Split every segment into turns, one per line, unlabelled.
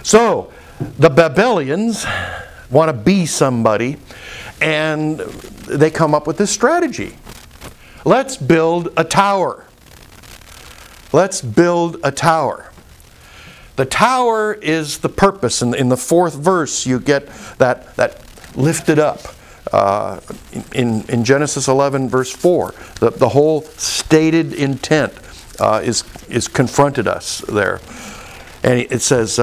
So the Babylonians want to be somebody, and they come up with this strategy. Let's build a tower. Let's build a tower. The tower is the purpose. In the 4th verse, you get that lifted up. In Genesis 11, verse 4, the whole stated intent is confronted us there. And it says,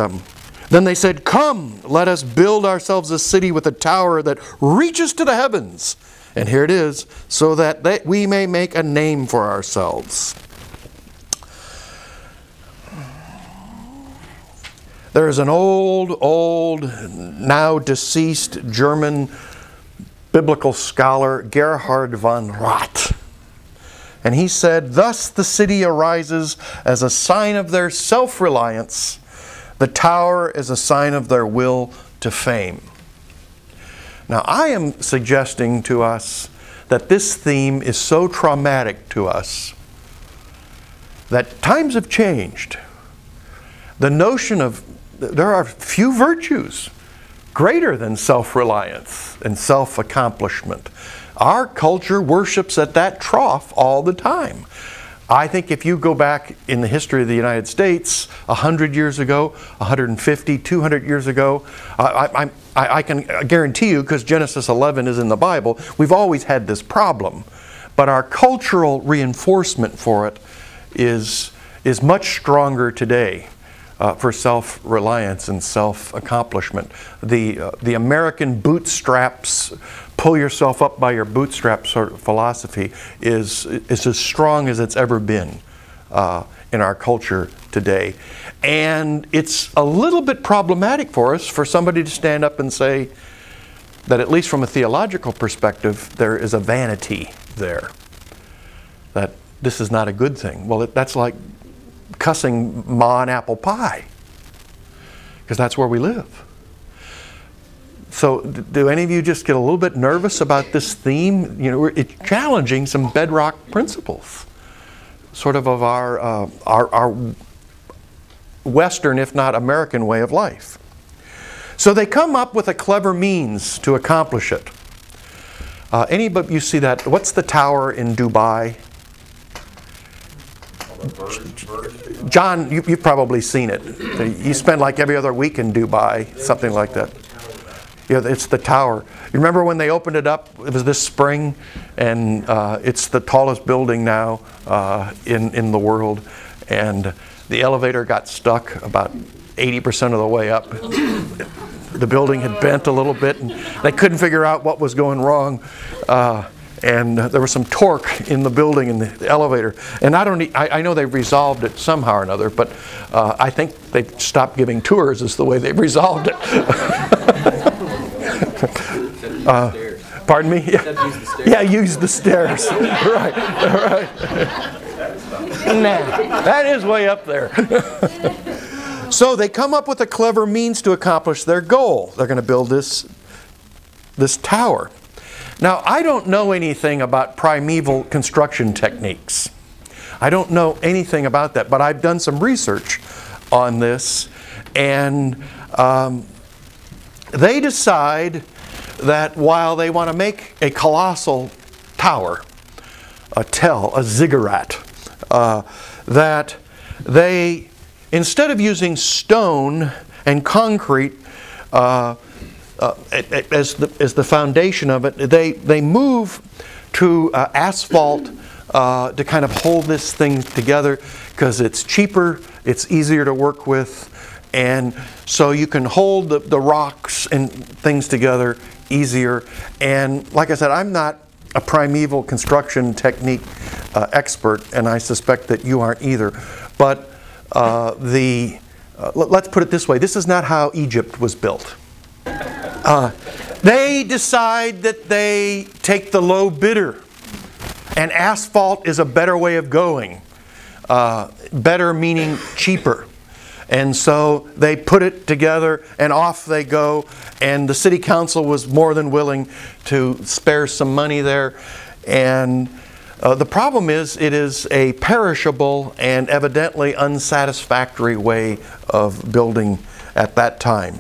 then they said, "Come, let us build ourselves a city with a tower that reaches to the heavens." And here it is, "so that we may make a name for ourselves." There is an old, now deceased German biblical scholar, Gerhard von Rott. And he said, "Thus the city arises as a sign of their self-reliance. The tower is a sign of their will to fame." Now, I am suggesting to us that this theme is so traumatic to us that times have changed. The notion of there are few virtues greater than self-reliance and self-accomplishment. Our culture worships at that trough all the time. I think if you go back in the history of the United States 100 years ago, 150, 200 years ago, I can guarantee you, because Genesis 11 is in the Bible, we've always had this problem. But our cultural reinforcement for it is much stronger today. For self-reliance and self-accomplishment. The American bootstraps, pull yourself up by your bootstraps sort of philosophy is as strong as it's ever been in our culture today. And it's a little bit problematic for us for somebody to stand up and say that, at least from a theological perspective, there is a vanity there. That this is not a good thing. Well, that's like cussing Ma on apple pie, because that's where we live. So do any of you just get a little bit nervous about this theme? You know, it's challenging some bedrock principles, sort of our Western, if not American, way of life. So they come up with a clever means to accomplish it. Anybody, you see that? What's the tower in Dubai? John, you've probably seen it. You spend like every other week in Dubai, something like that. Yeah, it's the tower. You remember when they opened it up? It was this spring, and it's the tallest building now in the world. And the elevator got stuck about 80% of the way up. The building had bent a little bit, and they couldn't figure out what was going wrong. And there was some torque in the building, in the elevator. And I know they've resolved it somehow or another, but I think they stopped giving tours is the way they've resolved it. Pardon me? Yeah, use the stairs. Right. Nah, that is way up there. So they come up with a clever means to accomplish their goal. They're going to build this tower. Now, I don't know anything about primeval construction techniques. I don't know anything about that, but I've done some research on this, and they decide that while they want to make a colossal tower, a ziggurat, that they, instead of using stone and concrete as the foundation of it, they move to asphalt to kind of hold this thing together, because it's cheaper, it's easier to work with, and so you can hold the rocks and things together easier. And like I said, I'm not a primeval construction technique expert, and I suspect that you aren't either. But let's put it this way: this is not how Egypt was built. They decide that they take the low bidder, and asphalt is a better way of going. Better meaning cheaper. And so they put it together, and off they go. And the city council was more than willing to spare some money there. And the problem is, it is a perishable and evidently unsatisfactory way of building at that time.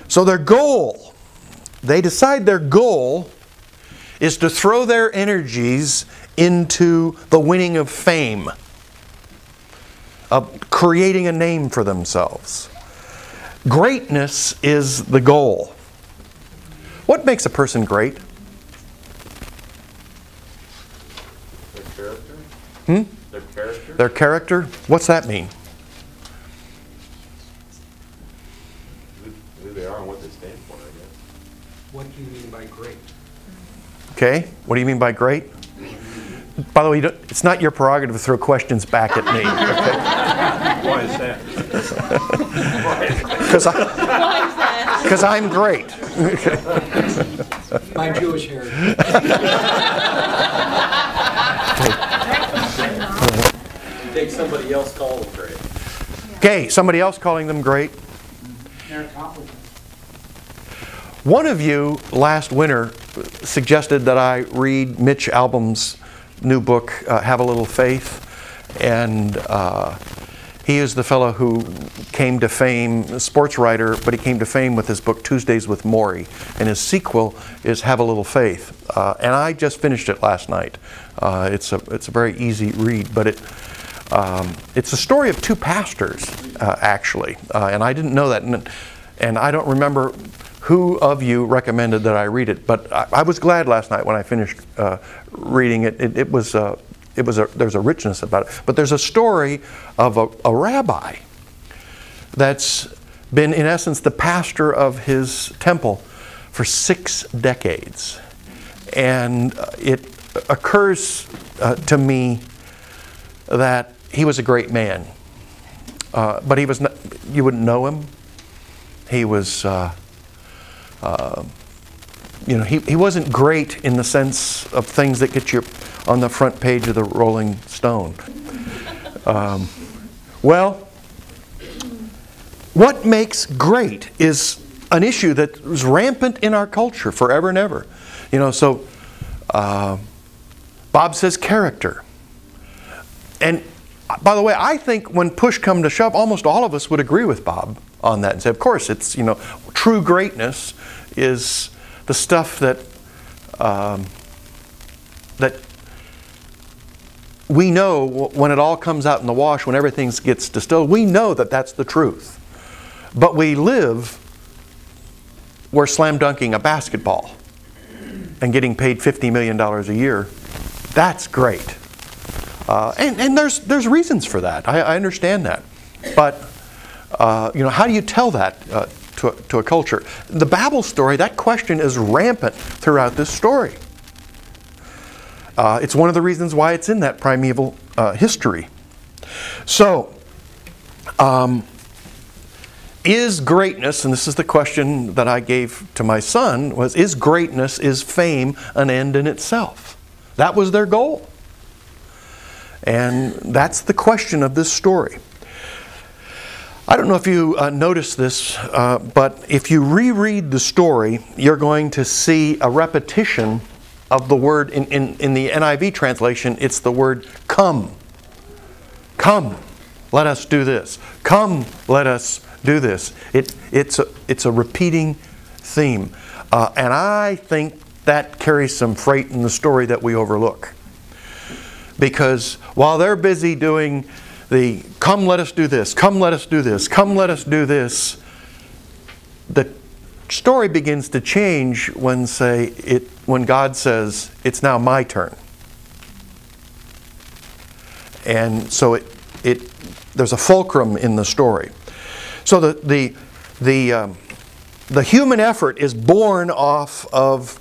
So their goal, they decide their goal is to throw their energies into the winning of fame, of creating a name for themselves. Greatness is the goal. What makes a person great?
Their character. Their character.
Their character? What's that mean?
Who they are and what they stand for, I guess.
What do you mean by great?
Okay, what do you mean by great? By the way, it's not your prerogative to throw questions back at me. Okay?
Why is that?
Because I'm great.
My Jewish heritage.
Take somebody else call them great.
Okay, somebody else calling them great.
Their accomplishments.
One of you last winter suggested that I read Mitch Albom's new book, Have a Little Faith. And he is the fellow who came to fame, a sports writer, but he came to fame with his book Tuesdays with Morrie. And his sequel is Have a Little Faith. And I just finished it last night. It's a very easy read, but it's a story of two pastors, actually. And I didn't know that. And I don't remember who of you recommended that I read it, but I was glad last night when I finished reading it. There's a richness about it. But there's a story of a rabbi that's been, in essence, the pastor of his temple for 6 decades. And it occurs to me that he was a great man. But he was not, you wouldn't know him. He was... he wasn't great in the sense of things that get you on the front page of the Rolling Stone. Well, what makes great is an issue that is rampant in our culture forever and ever. So Bob says character. And by the way, I think when push come to shove, almost all of us would agree with Bob on that and say, of course, it's, true greatness is the stuff that that we know when it all comes out in the wash, when everything gets distilled, we know that that's the truth. But we live, we're slam dunking a basketball and getting paid $50 million a year. That's great. And there's reasons for that. I understand that. But how do you tell that to a culture? The Babel story, that question is rampant throughout this story. It's one of the reasons why it's in that primeval history. So, is greatness, and this is the question that I gave to my son, is greatness, is fame an end in itself? That was their goal. And that's the question of this story. I don't know if you noticed this, but if you reread the story, you're going to see a repetition of the word, in the NIV translation, it's the word come. Come, let us do this. Come, let us do this. It's a repeating theme. And I think that carries some freight in the story that we overlook. Because while they're busy doing the come let us do this, come let us do this, come let us do this, the story begins to change when God says, it's now my turn. And so there's a fulcrum in the story. So the human effort is born off of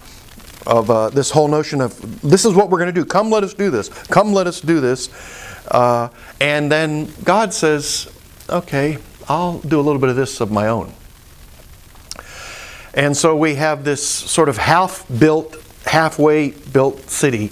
this whole notion of, this is what we're going to do. Come, let us do this. Come, let us do this. And then God says, okay, I'll do a little bit of this of my own. And so we have this sort of halfway built city